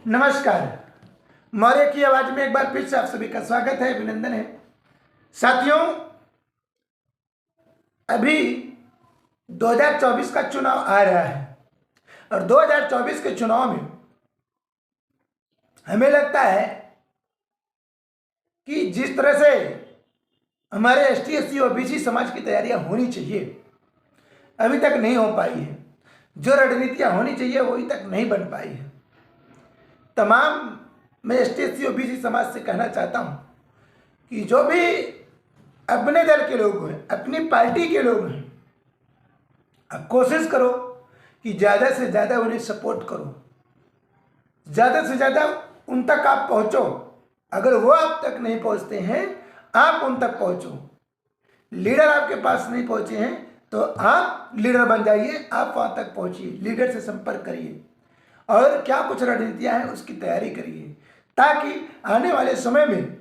नमस्कार। मौर्य की आवाज में एक बार फिर से आप सभी का स्वागत है, अभिनंदन है। साथियों, अभी 2024 का चुनाव आ रहा है और 2024 के चुनाव में हमें लगता है कि जिस तरह से हमारे एसटी एससी ओबीसी समाज की तैयारियां होनी चाहिए अभी तक नहीं हो पाई है। जो रणनीतियां होनी चाहिए वो अभी तक नहीं बन पाई है। तमाम मैं एसटी एससी ओबीसी समाज से कहना चाहता हूं कि जो भी अपने दल के लोग हैं, अपनी पार्टी के लोग हैं, अब कोशिश करो कि ज़्यादा से ज़्यादा उन्हें सपोर्ट करो, ज़्यादा से ज़्यादा उन तक आप पहुँचो। अगर वो आप तक नहीं पहुँचते हैं, आप उन तक पहुँचो। लीडर आपके पास नहीं पहुँचे हैं तो आप लीडर बन जाइए, आप वहाँ तक पहुँचिए, लीडर से संपर्क करिए और क्या कुछ रणनीतियाँ हैं उसकी तैयारी करिए, ताकि आने वाले समय में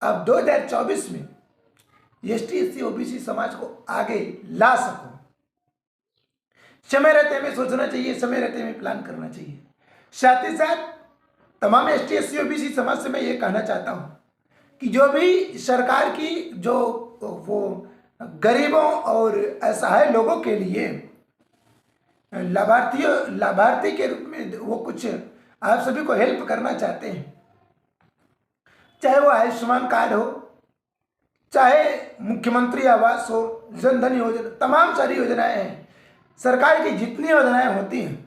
आप 2024 में एसटी एससी ओबीसी समाज को आगे ला सको। समय रहते में सोचना चाहिए, समय रहते में प्लान करना चाहिए। साथ ही साथ तमाम एसटी एससी ओबीसी समाज से मैं ये कहना चाहता हूँ कि जो भी सरकार की जो वो गरीबों और असहाय लोगों के लिए लाभार्थी के रूप में वो कुछ आप सभी को हेल्प करना चाहते हैं, चाहे वो आयुष्मान कार्ड हो, चाहे मुख्यमंत्री आवास हो, जनधन योजना, तमाम सारी योजनाएं हैं। सरकार की जितनी योजनाएं होती हैं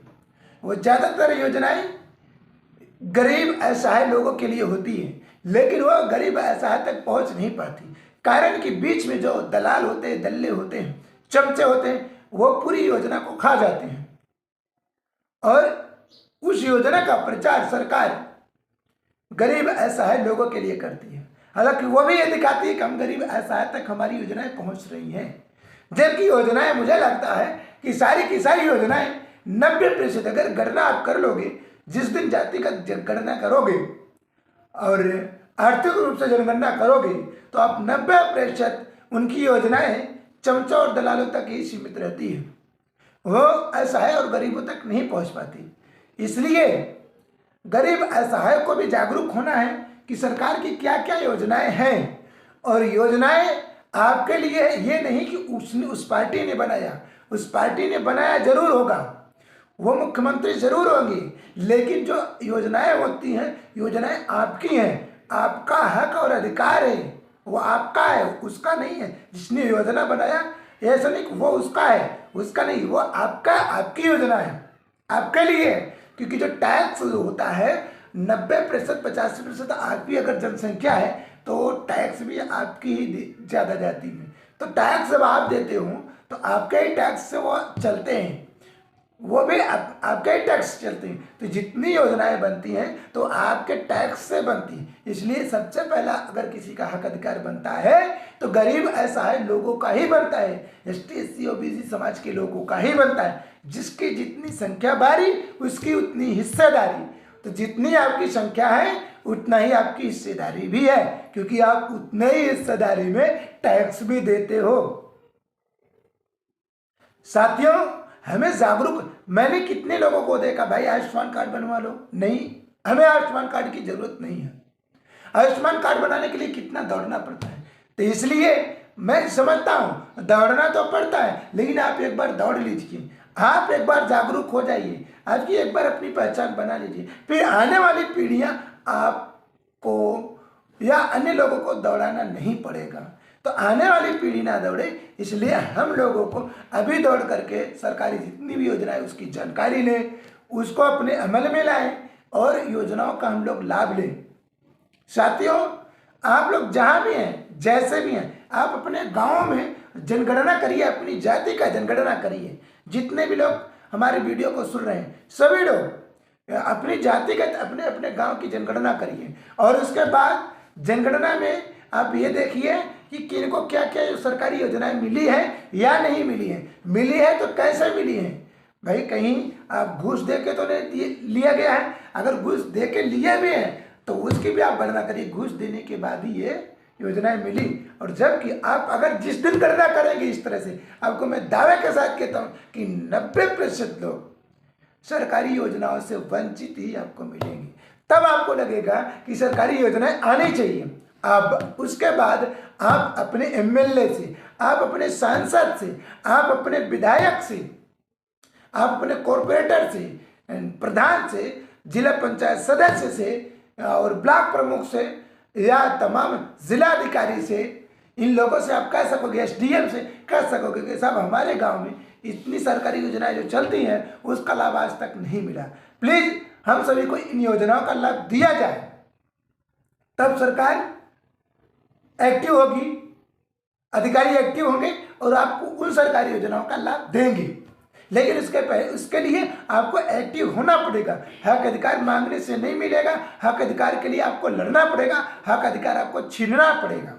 वो ज़्यादातर योजनाएं गरीब असहाय लोगों के लिए होती हैं, लेकिन वो गरीब असहाय तक पहुंच नहीं पाती। कारण कि बीच में जो दलाल होते हैं, दल्ले होते हैं, चमचे होते हैं, वो पूरी योजना को खा जाते हैं और उस योजना का प्रचार सरकार गरीब असहाय लोगों के लिए करती है। हालांकि वो भी ये दिखाती है कि हम गरीब असहाय तक हमारी योजनाएं पहुंच रही हैं, जबकि योजनाएं मुझे लगता है कि सारी की सारी योजनाएं 90% अगर गणना आप कर लोगे, जिस दिन जातिगत जनगणना करोगे और आर्थिक रूप से जनगणना करोगे तो आप 90% उनकी योजनाएं चमचों और दलालों तक ही सीमित रहती है, वो असहाय और गरीबों तक नहीं पहुंच पाती। इसलिए गरीब असहाय को भी जागरूक होना है कि सरकार की क्या क्या योजनाएं हैं, और योजनाएं आपके लिए ये नहीं कि उसने उस पार्टी ने बनाया, उस पार्टी ने बनाया जरूर होगा, वो मुख्यमंत्री जरूर होंगे, लेकिन जो योजनाएं होती हैं, योजनाएं आपकी हैं, आपका हक और अधिकार है, वो आपका है, उसका नहीं है। जिसने योजना बनाया ऐसा नहीं कि वो उसका है, उसका नहीं, वो आपका, आपकी योजना है, आपके लिए है। क्योंकि जो टैक्स होता है 90% 85% आपकी अगर जनसंख्या है तो टैक्स भी आपकी ही ज़्यादा जाती है। तो टैक्स जब आप देते हो तो आपके ही टैक्स से वो चलते हैं, वो भी आपके ही टैक्स चलते हैं। तो जितनी योजनाएं बनती हैं तो आपके टैक्स से बनती हैं। इसलिए सबसे पहला अगर किसी का हक अधिकार बनता है तो गरीब असहाय लोगों का ही बनता है, एसटी एससी ओबीसी समाज के लोगों का ही बनता है। जिसकी जितनी संख्या बारी उसकी उतनी हिस्सेदारी। तो जितनी आपकी संख्या है उतना ही आपकी हिस्सेदारी भी है, क्योंकि आप उतने ही हिस्सेदारी में टैक्स भी देते हो। साथियों, हमें जागरूक, मैंने कितने लोगों को देखा, भाई आयुष्मान कार्ड बनवा लो, नहीं, हमें आयुष्मान कार्ड की जरूरत नहीं है। आयुष्मान कार्ड बनाने के लिए कितना दौड़ना पड़ता है। तो इसलिए मैं समझता हूं दौड़ना तो पड़ता है, लेकिन आप एक बार दौड़ लीजिए, आप एक बार जागरूक हो जाइए, आपकी एक बार अपनी पहचान बना लीजिए, फिर आने वाली पीढ़ियां आपको या अन्य लोगों को दौड़ाना नहीं पड़ेगा। तो आने वाली पीढ़ी ना दौड़े, इसलिए हम लोगों को अभी दौड़ करके सरकारी जितनी भी योजना है उसकी जानकारी लें, उसको अपने अमल में लाएं और योजनाओं का हम लोग लाभ लें। साथियों, आप लोग जहाँ भी हैं, जैसे भी हैं, आप अपने गाँव में जनगणना करिए, अपनी जाति का जनगणना करिए। जितने भी लोग हमारे वीडियो को सुन रहे हैं सभी लोग अपनी जातिगत अपने अपने गांव की जनगणना करिए, और उसके बाद जनगणना में आप ये देखिए कि किनको क्या क्या सरकारी योजनाएं मिली है या नहीं मिली है, मिली है तो कैसे मिली है। भाई कहीं आप घूस दे के तो नहीं लिया गया है, अगर घूस दे के लिए भी है तो उसकी भी आप गणना करिए, घूस देने के बाद ही ये योजनाएं मिली। और जबकि आप अगर जिस दिन गणना करेंगे इस तरह से, आपको मैं दावे के साथ कहता हूं कि 90% लोग सरकारी योजनाओं से वंचित ही आपको मिलेंगे। तब आपको लगेगा कि सरकारी योजनाएं आनी चाहिए। अब उसके बाद आप अपने एमएलए से, आप अपने सांसद से, आप अपने विधायक से, आप अपने कॉरपोरेटर से, प्रधान से, जिला पंचायत सदस्य से और ब्लॉक प्रमुख से या तमाम जिलाधिकारी से, इन लोगों से आप कह सकोगे, एसडीएम से कह सकोगे कि साहब हमारे गांव में इतनी सरकारी योजनाएं जो चलती हैं उसका लाभ आज तक नहीं मिला, प्लीज़ हम सभी को इन योजनाओं का लाभ दिया जाए। तब सरकार एक्टिव होगी, अधिकारी एक्टिव होंगे और आपको उन सरकारी योजनाओं का लाभ देंगे। लेकिन उसके लिए आपको एक्टिव होना पड़ेगा। हक अधिकार मांगने से नहीं मिलेगा, हक अधिकार के लिए आपको लड़ना पड़ेगा, हक अधिकार आपको छीनना पड़ेगा।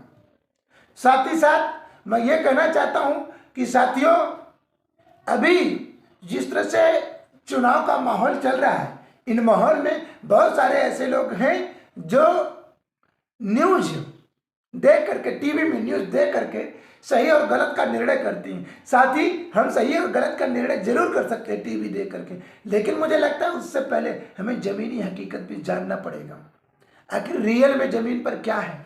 साथ ही साथ मैं ये कहना चाहता हूँ कि साथियों, अभी जिस तरह से चुनाव का माहौल चल रहा है, इन माहौल में बहुत सारे ऐसे लोग हैं जो न्यूज़ देख करके, टीवी में न्यूज़ देख करके सही और गलत का निर्णय करती हैं। साथ ही हम सही और गलत का निर्णय जरूर कर सकते हैं टीवी देख करके, लेकिन मुझे लगता है उससे पहले हमें ज़मीनी हकीकत भी जानना पड़ेगा। आखिर रियल में ज़मीन पर क्या है?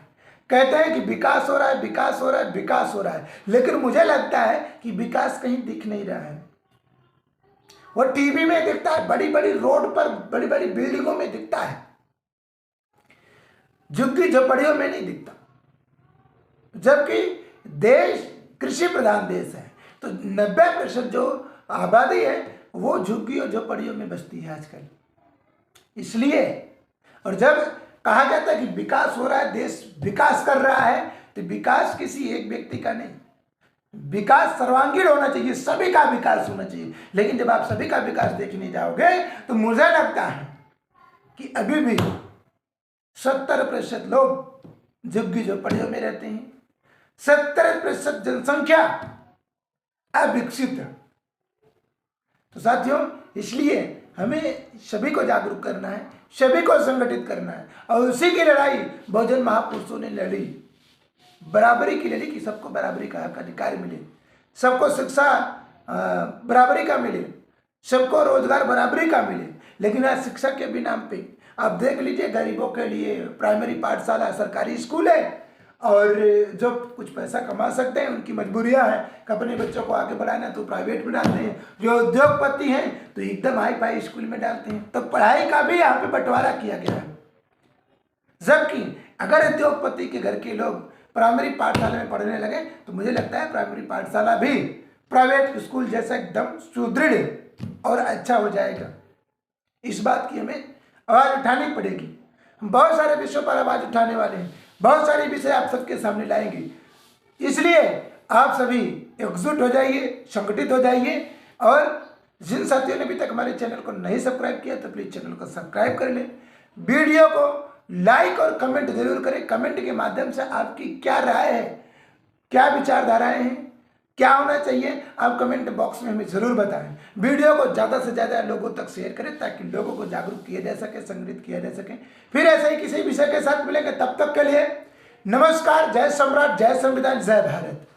कहते हैं कि विकास हो रहा है, विकास हो रहा है, विकास हो रहा है, लेकिन मुझे लगता है कि विकास कहीं दिख नहीं रहा है। वो टीवी में दिखता है, बड़ी बड़ी रोड पर, बड़ी बड़ी बिल्डिंगों में दिखता है, झुग्गी झोपड़ियों में नहीं दिखता। जबकि देश कृषि प्रधान देश है, तो 90% जो आबादी है वो झुग्गियों झोपड़ियों में बसती है आजकल। इसलिए, और जब कहा जाता है कि विकास हो रहा है, देश विकास कर रहा है, तो विकास किसी एक व्यक्ति का नहीं, विकास सर्वांगीण होना चाहिए, सभी का विकास होना चाहिए। लेकिन जब आप सभी का विकास देखने जाओगे तो मुझे लगता है कि अभी भी 70% लोग झुग्गी झोपड़ियों में रहते हैं, 70% जनसंख्या अविकसित है। तो साथियों, इसलिए हमें सभी को जागरूक करना है, सभी को संगठित करना है, और उसी की लड़ाई बहुजन महापुरुषों ने लड़ी, बराबरी की लड़ी कि सबको बराबरी का हक अधिकार मिले, सबको शिक्षा बराबरी का मिले, सबको रोजगार बराबरी का मिले। लेकिन आज शिक्षा के भी नाम पे आप देख लीजिए, गरीबों के लिए प्राइमरी पाठशाला, सरकारी स्कूल है, और जो कुछ पैसा कमा सकते हैं उनकी मजबूरियां हैं कि अपने बच्चों को आगे बढ़ाना तो प्राइवेट में डालते हैं, जो उद्योगपति हैं तो एकदम हाई फाई स्कूल में डालते हैं। तो पढ़ाई का भी यहाँ पे बंटवारा किया गया है। जबकि अगर उद्योगपति के घर के लोग प्राइमरी पाठशाला में पढ़ने लगे तो मुझे लगता है प्राइमरी पाठशाला भी प्राइवेट स्कूल जैसा एकदम सुदृढ़ और अच्छा हो जाएगा। इस बात की हमें आवाज़ उठानी पड़ेगी। हम बहुत सारे विषयों पर आवाज़ उठाने वाले हैं, बहुत सारे विषय आप सबके सामने लाएंगे। इसलिए आप सभी एकजुट हो जाइए, संगठित हो जाइए, और जिन साथियों ने अभी तक हमारे चैनल को नहीं सब्सक्राइब किया तो प्लीज़ चैनल को सब्सक्राइब कर लें, वीडियो को लाइक और कमेंट जरूर करें। कमेंट के माध्यम से आपकी क्या राय है, क्या विचारधाराएं हैं, क्या होना चाहिए, आप कमेंट बॉक्स में हमें ज़रूर बताएं। वीडियो को ज़्यादा से ज़्यादा लोगों तक शेयर करें ताकि लोगों को जागरूक किया जा सके, संगठित किया जा सके। फिर ऐसे ही किसी विषय के साथ मिलेंगे, तब तक के लिए नमस्कार। जय सम्राट, जय संविधान, जय भारत।